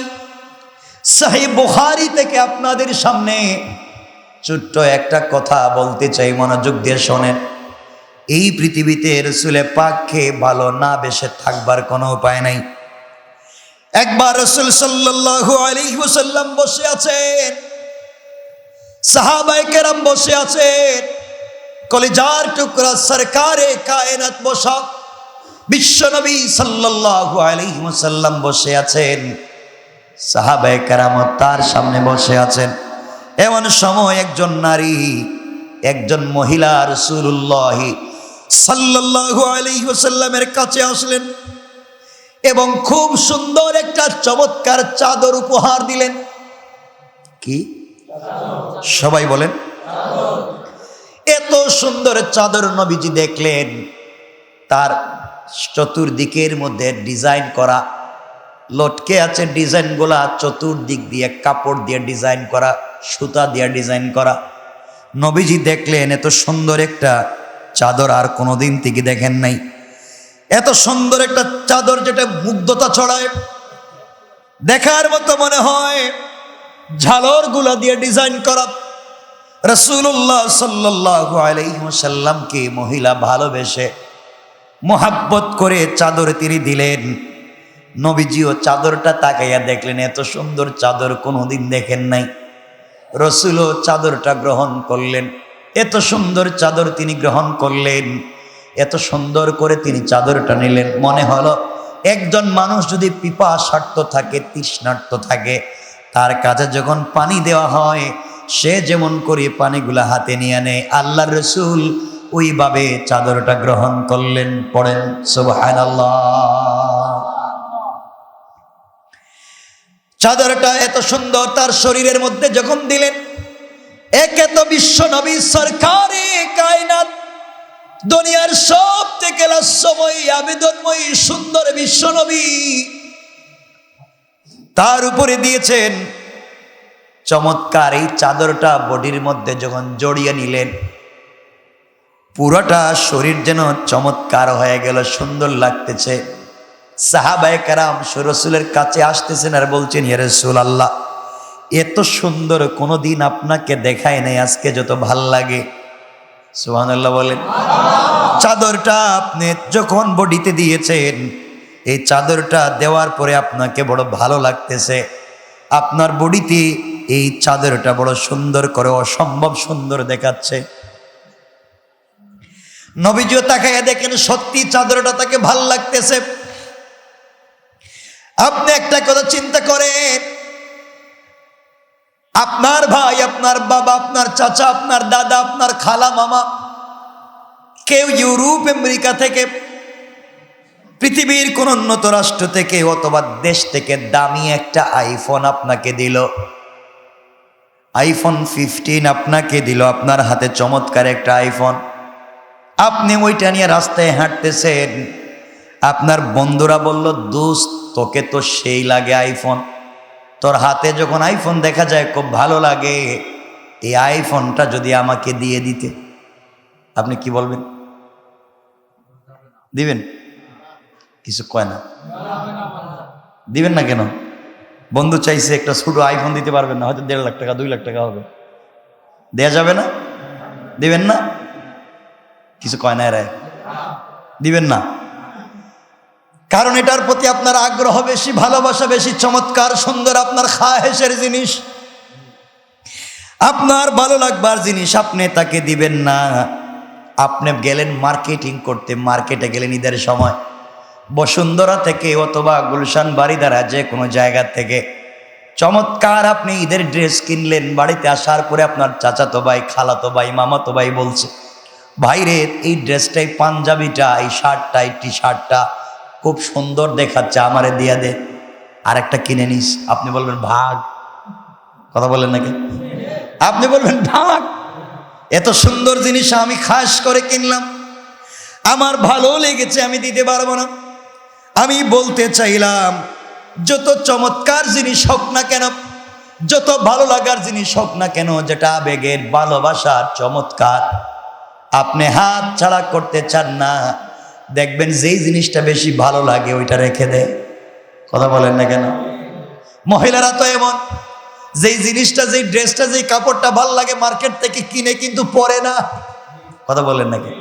সহিহ বুখারী থেকে আপনাদের সামনে ছোট্ট একটা কথা বলতে চাই, মনোযোগ দিয়ে শোনেন। এই পৃথিবীতে রাসূলে পাককে ভালো না বেশে থাকবার কোনো উপায় নাই। একবার রাসূল সাল্লাল্লাহু আলাইহি ওয়াসাল্লাম বসে আছেন, সাহাবায়ে কেরাম বসে আছেন, কলিজার টুকরা সরকারে কায়নাত বসা বিশ্বনবী সাল্লাল্লাহু আলাইহি ওয়াসাল্লাম বসে আছেন, সাহাবায়ে কেরাম তার সামনে বসে আছেন। এমন সময় একজন নারী, একজন মহিলা রাসূলুল্লাহ সাল্লাল্লাহু আলাইহি ওয়াসাল্লামের কাছে আসলেন এবং খুব সুন্দর একটা চমৎকার চাদর উপহার দিলেন। কি? সবাই বলেন। এত সুন্দর চাদর নবীজি দেখলেন, তার চতুর্দিকের মধ্যে ডিজাইন করা, লটকে আছে ডিজাইনগুলা, চতুর্দিক দিয়ে কাপড় দিয়ে ডিজাইন করা, সুতা দিয়ে ডিজাইন করা। নবীজি দেখলেন এত সুন্দর একটা চাদর আর কোনোদিন থেকে দেখেন নাই। এত সুন্দর একটা চাদর যেটা মুগ্ধতা ছড়ায়, দেখার মতো মনে হয়, ঝালর গুলা দিয়ে ডিজাইন করা। রাসূলুল্লাহ সাল্লাল্লাহু আলাইহি ওয়াসাল্লামকে মহিলা ভালোবেসে মোহাব্বত করে চাদর তিনি দিলেন। নবীজিও চাদরটা তাকাইয়া দেখলেন, এত সুন্দর চাদর কোনোদিন দেখেন নাই। রাসূলও চাদরটা গ্রহণ করলেন, এত সুন্দর চাদর তিনি গ্রহণ করলেন, এত সুন্দর করে তিনি চাদরটা নিলেন। মনে হলো একজন মানুষ যদি পিপাসার্ত থাকে, তৃষ্ণার্ত থাকে, তার কাছে যখন পানি দেওয়া হয় সে যেমন করে পানিগুলা হাতে নিয়ে নেয়, আল্লাহর রাসূল ওইভাবে চাদরটা গ্রহণ করলেন। পড়েন সুবহানাল্লাহ। চাদরটা এত সুন্দর তার শরীরের মধ্যে যখন দিলেন, একে তো বিশ্ব নবী সরকারে কায়নাত, দুনিয়ার সব থেকে লাস্যময়ী আবেদনময়ী সুন্দর বিশ্ব নবী, তার উপরে দিয়েছেন চমৎকার এই চাদরটা। বডির মধ্যে যখন জড়িয়ে নিলেন, পুরোটা শরীর যেন চমৎকার হয়ে গেল, সুন্দর লাগতেছে। সাহাবায়ে কেরাম রাসূলের কাছে আসতেছেন আর বলছেন, ইয়া রাসূলুল্লাহ, এত সুন্দর কোনোদিন আপনাকে দেখায় নাই, আজকে যত ভাল লাগে। সুবহানাল্লাহ বলেন। চাদরটা আপনি যখন বডিতে দিয়েছেন, এই চাদরটা দেওয়ার পরে আপনাকে বড় ভালো লাগতেছে, আপনার বডিতে এই চাদরটা বড় সুন্দর করে, অসম্ভব সুন্দর দেখাচ্ছে। নবীজিও তাকাইয়া দেখেন সত্যি চাদরটা তাকে ভাল লাগতেছে। আপনি একটা কথা চিন্তা করেন, আপনার ভাই, আপনার বাবা, আপনার চাচা, আপনার দাদা, আপনার খালা, মামা, কেউ ইউরোপ আমেরিকা থেকে, পৃথিবীর কোন উন্নত রাষ্ট্র থেকে অথবা দেশ থেকে দামি একটা আইফোন আপনাকে দিল, আইফোন 15 আপনাকে দিল, আপনার হাতে চমৎকার একটা আইফোন। আপনি ওইটা নিয়ে রাস্তায় হাঁটতেছেন, আপনার বন্ধুরা বলল, দোস্ত তোকে তো সেই লাগে আইফোন, তোর হাতে যখন আইফোন দেখা যায় খুব ভালো লাগে, এই আইফোনটা যদি আমাকে দিয়ে দিতে, আপনি কি বলবেন? দিবেন? কিছু কয় না, দিবেন না কেন? বন্ধু চাইছে একটা ছোট আইফোন, দিতে পারবেন না, হয়তো 1.5 লাখ টাকা 2 লাখ টাকা হবে, দেয়া যাবে না? দিবেন না? কিছু কয় না এরা, দিবেন না? কারণ এটার প্রতি আপনার আগ্রহ বেশি, ভালোবাসা বেশি, চমৎকার সুন্দর আপনার খাহেশের জিনিস, আপনার ভালো লাগবার জিনিস, আপনি তাকে দিবেন না। আপনি গেলেন মার্কেটিং করতে, মার্কেটে গেলেন ঈদের সময়, বসুন্ধরা থেকে অথবা গুলশান বাড়িধারা যে কোনো জায়গা থেকে চমৎকার আপনি ঈদের ড্রেস কিনলেন। বাড়িতে আসার পরে আপনার চাচাতো ভাই, খালাতো ভাই, মামাতো ভাই বলছে, ভাইরে এই ড্রেসটাই, পাঞ্জাবিটা, এই শার্টটা, এই টি শার্টটা খুব সুন্দর দেখাচ্ছে, আমারে দিয়া দে, আরেকটা কিনে নিস। আপনি বলবেন ভাগ, কথা বলেন নাকি? আপনি বলবেন ভাগ, এত সুন্দর জিনিস আমি খাস করে কিনলাম, আমার ভালো লেগেছে, আমি দিতে পারবো না। আমি বলতে চাইলাম, যত চমৎকার জিনিস হোক না কেন, যত ভালো লাগার জিনিস হোক না কেন, যেটা আবেগের, ভালোবাসার, চমৎকার, আপনি হাত ছাড়া করতে চান না, দেখবেন যেই জিনিসটা বেশি ভালো লাগে ওইটা রেখে দেয়। কথা বলেন না কেন? মহিলারা তো এমন, যেই জিনিসটা, যেই ড্রেসটা, যেই কাপড়টা ভালো লাগে মার্কেট থেকে কিনে কিন্তু পরে না। কথা বলেন না কেন?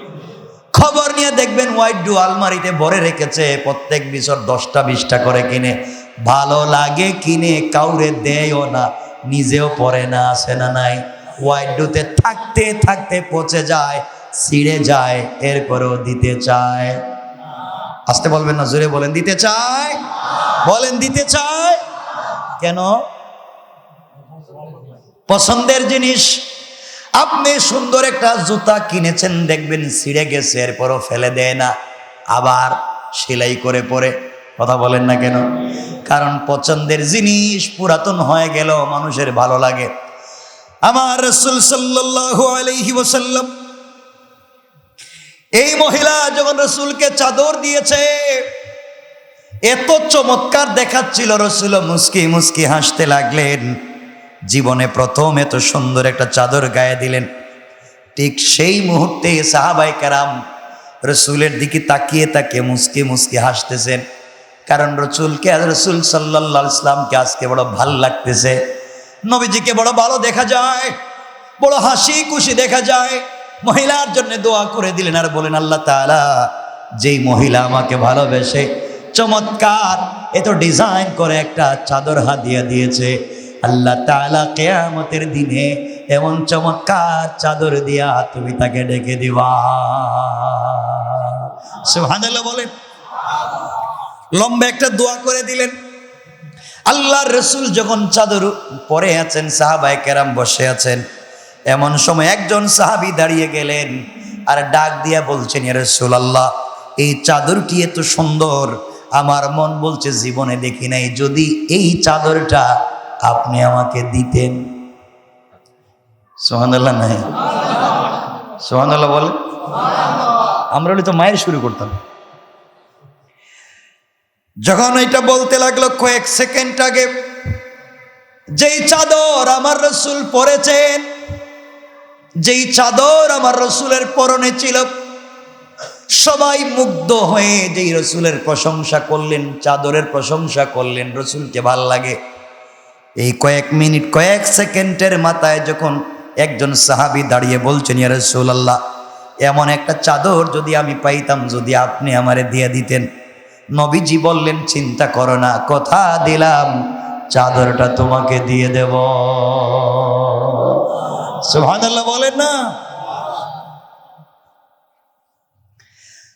খবর নিয়ে দেখবেন হোয়াইট ডু আলমারিতে ভরে রেখেছে, প্রত্যেক বছর 10টা 20টা করে কিনে, ভালো লাগে কিনে কাউরে দেয়ও না, নিজেও পরে না। আছে না নাই? হোয়াইট ডুতে থাকতে থাকতে পচে যায়, ছিঁড়ে যায়, এরপরেও দিতে চায়। আসতে বলবেন না, জোরে বলেন, দিতে চায়। বলেন দিতে চায় কেন? পছন্দের জিনিস। আপনি সুন্দর একটা জুতা কিনেছেন, দেখবেন ছিঁড়ে গেছে, এরপরও ফেলে দেয় না, আবার সেলাই করে পরে। কথা বলেন না কেন? কারণ পছন্দের জিনিস পুরাতন হয়ে গেল মানুষের ভালো লাগে। আমার রাসূল সাল্লাল্লাহু আলাইহি ওয়াসাল্লাম, এই মহিলা যখন রাসূলকে চাদর দিয়েছে, এত চমৎকার দেখাচ্ছিল, রাসূল মুস্কি মুস্কি হাসতে লাগলেন। জীবনে প্রথম এত সুন্দর একটা চাদর গায়ে দিলেন। ঠিক সেই মুহূর্তে সাহাবায়ে কেরাম রাসূলের দিকে তাকিয়ে তাকিয়ে মুস্কি মুস্কি হাসতেছেন, কারণ রাসূল সাল্লাল্লাহু আলাইহি ওয়াসাল্লামকে আজকে বড় ভালো লাগতেছে, নবীজিকে বড় ভালো দেখা যায়, বড় হাসি খুশি দেখা যায়। মহিলার জন্য দোয়া করে দিলেন আর বলেন, আল্লাহ তাআলা যেই মহিলা আমাকে ভালোবেসে চমৎকার এত ডিজাইন করে একটা চাদর হাদিয়া দিয়েছে, আল্লাহ তাআলা কিয়ামতের দিনে এমন চমৎকার চাদর দিয়া তুমি তাকে ডেকে দিবা। সুবহানাল্লাহ বলেন। লম্বা একটা দোয়া করে দিলেন। আল্লাহর রাসূল যখন চাদর পরে আছেন, সাহাবায়ে কেরাম বসে আছেন, এমন সময় একজন সাহাবী দাঁড়িয়ে গেলেন আর ডাক দিয়া বলছেন, ইয়া রাসূলুল্লাহ, এই চাদরটি এত সুন্দর, আমার মন বলছে জীবনে দেখি নাই, যদি এই চাদরটা আপনি আমাকে দিতেন। সুবহানাল্লাহ নাই? সুবহানাল্লাহ বলে। আমরা হলে তো মায়ের শুরু করতাম। যখন এটা বলতে লাগলো, কয়েক সেকেন্ড আগে যেই চাদর আমার রাসূল পরেছেন, যেই চাদর আমার রাসূলের পরনে ছিল, সবাই মুগ্ধ হয়ে যেই রাসূলের প্রশংসা করলেন, চাদরের প্রশংসা করলেন, রাসূলকে ভাল লাগে। এই কয়েক মিনিট, কয়েক সেকেন্ডের মাথায় যখন একজন সাহাবী দাঁড়িয়ে বলছেন, ইয়া রাসূলুল্লাহ, এমন একটা চাদর যদি আমি পাইতাম, যদি আপনি আমারে দিয়ে দিতেন। নবীজি বললেন, চিন্তা করো না, কথা দিলাম চাদরটা তোমাকে দিয়ে দেব। সুবহানাল্লাহ বলেন না?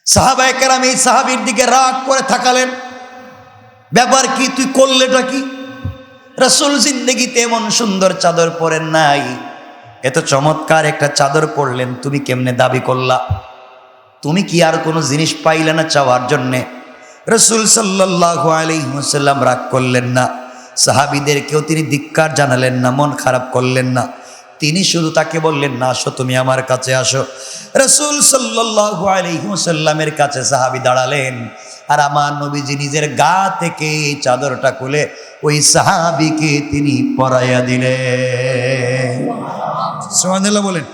সাহাবায়ে কেরাম এই সাহাবীর দিকে রাগ করে তাকালেন, ব্যাপার কি, তুই করলেটা কি? রাসূল জিন্দেগিতে এমন সুন্দর চাদর পরেন নাই, এত চমৎকার একটা চাদর পরলেন, তুমি কেমনে দাবি করলা? তুমি কি আর কোনো জিনিস পাইলে না চাওয়ার জন্যে? রাসূল সাল্লাল্লাহু আলাইহি ওয়াসাল্লাম রাগ করলেন না, সাহাবীদেরকেও তিনি ধিক্কার জানালেন না, মন খারাপ করলেন না। তিনি শুধু তাকে বললেন, না আসো, তুমি আমার কাছে আসো। রাসূল সাল্লাল্লাহু আলাইহি ওয়াসাল্লামের কাছে সাহাবী দাঁড়ালেন, আর আমার নবীজি নিজের গা থেকে এই চাদরটা খুলে ওই সাহাবীকে তিনি পরাইয়া দিলেন। সুবহানাল্লাহ বলেন।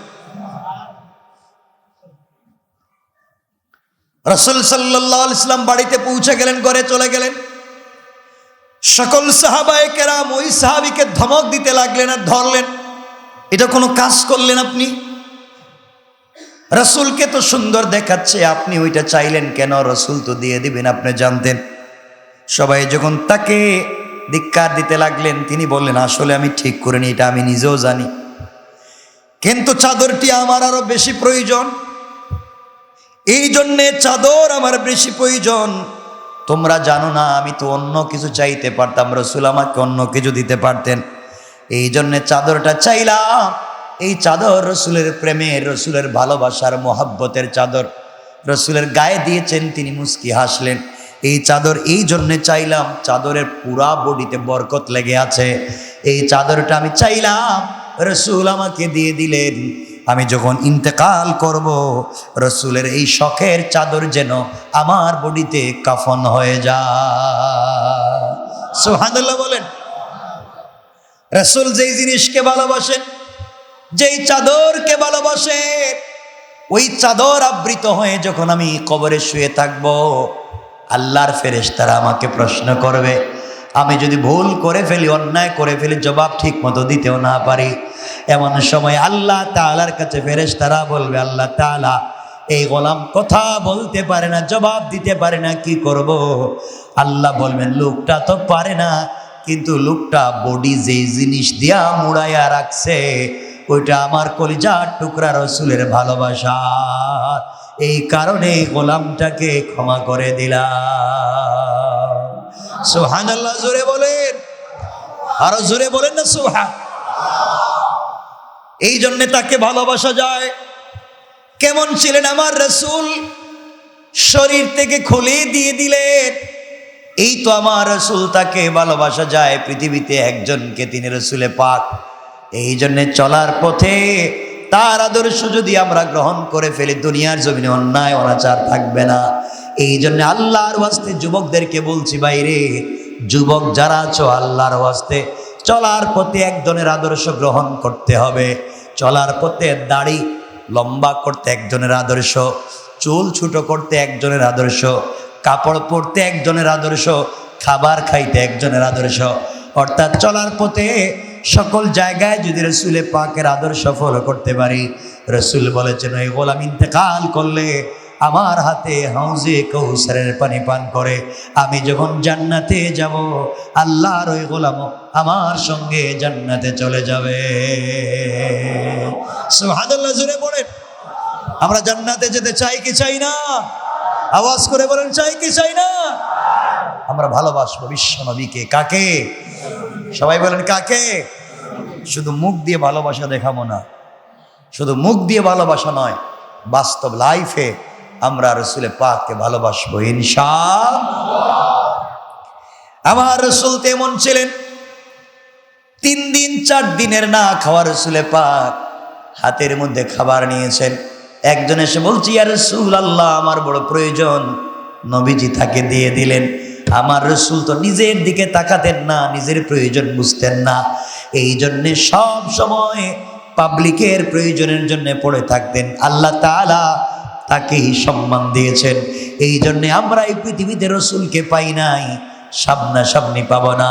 রাসূল সাল্লাল্লাহু আলাইহি ওয়াসাল্লাম বাড়িতে পৌঁছে গেলেন, ঘরে চলে গেলেন। সকল সাহাবায়ে কেরাম ওই সাহাবীকে ধমক দিতে লাগলেন আর ধরলেন, এটা কোনো কাজ করলেন আপনি? রাসূলকে তো সুন্দর দেখাচ্ছে, আপনি ওইটা চাইলেন কেন? রাসূল তো দিয়ে দিবেন, আপনি জানতেন। সবাই যখন তাকে ধিক্কার দিতে লাগলেন, তিনি বললেন, আসলে আমি ঠিক করিনি, এটা আমি নিজেও জানি, কিন্তু চাদরটি আমার আরো বেশি প্রয়োজন, এই জন্যে চাদর আমার বেশি প্রয়োজন। তোমরা জানো না, আমি তো অন্য কিছু চাইতে পারতাম, রাসূল আমাকে অন্য কিছু দিতে পারতেন, এই জন্যে চাদরটা চাইলাম। এই চাদর রাসূলের প্রেমের, রাসূলের ভালোবাসার, মোহাব্বতের চাদর, রাসূলের গায়ে দিয়েছেন, তিনি মুস্কি হাসলেন। এই চাদর এই জন্যে চাইলাম, চাদরের পুরা বডিতে বরকত লেগে আছে, এই চাদরটা আমি চাইলাম, রাসূল আমাকে দিয়ে দিলেন। আমি যখন ইন্তেকাল করব, রাসূলের এই শখের চাদর যেন আমার বডিতে কাফন হয়ে যায়। সুবহানাল্লাহ বলেন। রাসূল যেই জিনিসকে ভালোবাসেন, যেই চাদরকে ভালোবাসেন, ওই চাদর আবৃত হয়ে যখন আমি কবরে শুয়ে থাকব, আল্লাহর ফেরেশতারা আমাকে প্রশ্ন করবে। আমি যদি ভুল করে ফেলি, অন্যায় করে ফেলি, জবাব ঠিক মতো দিতেও না পারি, এমন সময় আল্লাহ তাআলার কাছে ফেরেশতারা বলবে, আল্লাহ তাআলা, এই গোলাম কথা বলতে পারে না, জবাব দিতে পারে না, কি করব? আল্লাহ বলবেন, লোকটা তো পারে না, কিন্তু লোকটা বডি যেই জিনিস দিয়া মুড়াইয়া রাখছে, ওইটা আমার কলিজার টুকরা রাসূলের ভালোবাসা, এই কারণে গোলামটাকে ক্ষমা করে দিলাম। সুবহানাল্লাহ জোরে বলেন, আরো জোরে বলেন না সুবহান। এই জন্যে তাকে ভালোবাসা যায়। কেমন ছিলেন আমার রাসূল? শরীর থেকে খুলে দিয়ে দিলেন। এই তো আমার রাসূল, তাকে ভালোবাসা যায়। পৃথিবীতে একজনকে, তিনি রাসূলে পাক। এই জন্যে চলার পথে তার আদর্শ যদি আমরা গ্রহণ করে ফেলি, দুনিয়ার জমিনে অন্যায় অনাচার থাকবে না। এই জন্য আল্লাহর ওয়াস্তে যুবকদেরকে বলছি, বাইরে যুবক যারা আছো, আল্লাহর ওয়াস্তে চলার পথে একজনের আদর্শ গ্রহণ করতে হবে। চলার পথে দাড়ি লম্বা করতে একজনের আদর্শ, চুল ছোট করতে একজনের আদর্শ, কাপড় পরতে একজনের আদর্শ, খাবার খাইতে একজনের আদর্শ। অর্থাৎ চলার পথে সকল জায়গায় যদি রাসূলে পাকের আদর্শ ফলো করতে পারি, রাসূল বলেছেন, ওই গোলাম ইন্তেকাল করলে আমার হাতে হাউজে কৌসারের পানি পান করে আমি যখন জান্নাতে যাব, আল্লাহর ওই গোলাম আমার সঙ্গে জান্নাতে চলে যাবে। সুবহানাল্লাহ, জোরে বলেন। আমরা জান্নাতে যেতে চাই কি চাই না? আওয়াজ করে বলেন, চাই কি চাই না? আমরা ভালোবাসবো বিশ্ব নবীকে। কাকে? সবাই বলেন কাকে? শুধু মুখ দিয়ে ভালোবাসা দেখাবো না, শুধু মুখ দিয়ে ভালোবাসা নয়, বাস্তব লাইফে আমরা রসুল পাককে ভালোবাসবো ইনশাআল্লাহ। আমার রসুল তেমন ছিলেন, 3 দিন 4 দিনের না খাওয়া রসুল পাক হাতের মধ্যে খাবার নিয়েছেন। একজন এসে বলছি, ইয়া রাসূলুল্লাহ, আমার বড় প্রয়োজন। নবীজি তাকে দিয়ে দিলেন। আমার রসুল তো নিজের দিকে তাকাতেন না, নিজের প্রয়োজন বুঝতেন না, এই জন্যে সব সময় পাবলিকের প্রয়োজনের জন্য পড়ে থাকতেন। আল্লাহ তাআলা তাকেই সম্মান দিয়েছেন। এই জন্যে আমরা এই পৃথিবীতে রসুলকে পাই নাই, সামনাসামনি পাবো না।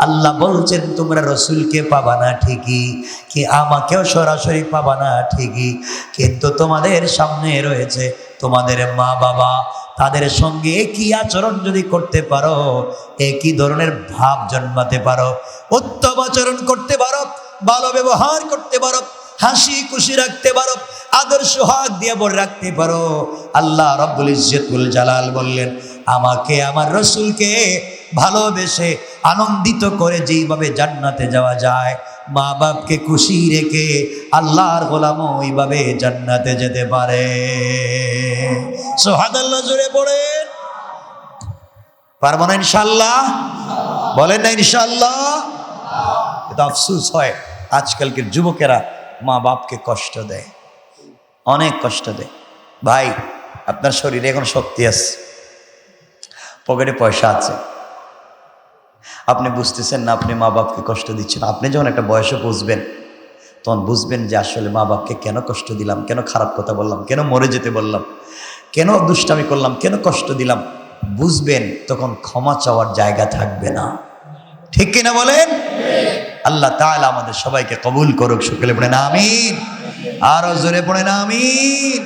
আল্লাহ বলছেন, তোমরা রসুলকে পাবা না ঠিকই, কি আমাকেও সরাসরি পাবা না ঠিকই, কিন্তু তোমাদের সামনে রয়েছে তোমাদের মা বাবা। তাদের সঙ্গে একই আচরণ যদি করতে পারো, একই ধরনের ভাব জন্মাতে পারো, উত্তম আচরণ করতে পারো, ভালো ব্যবহার করতে পারো, হাসি খুশি রাখতে পারো, আদর সোহাগ দিয়ে ভরে রাখতে পারো, আল্লাহ রাব্বুল ইজ্জতুল জালাল বললেন, আমাকে আমার রসুলকে ভালোবেসে আনন্দিত করে যেইভাবে জান্নাতে যাওয়া যায়, মা বাপকে খুশি রেখে আল্লাহর গোলামও ওইভাবে জান্নাতে যেতে পারে। সুবহানাল্লাহ, জোরে পড়েন। পারবো না ইনশাআল্লাহ? বলেন না ইনশাআল্লাহ? এটা আফসোস হয়, আজকালকের যুবকেরা মা বাপকে কষ্ট দেয়, অনেক কষ্ট দেয়। ভাই, আপনার শরীরে এখন শক্তি আছে, পকেটে পয়সা আছে, আপনি বুঝতেছেন না আপনি মা বাপকে কষ্ট দিচ্ছেন। আপনি যখন একটা বয়সে বুঝবেন, তখন বুঝবেন যে আসলে মা বাপকে কেন কষ্ট দিলাম, কেন খারাপ কথা বললাম, কেন মরে যেতে বললাম, কেন দুষ্টামি করলাম, কেন কষ্ট দিলাম, বুঝবেন। তখন ক্ষমা চাওয়ার জায়গা থাকবে না। ঠিক কিনা বলেন? আল্লাহ তাআলা আমাদের সবাইকে কবুল করুক। সকলে পড়েন আমিন, আরো জোরে পড়েন আমিন।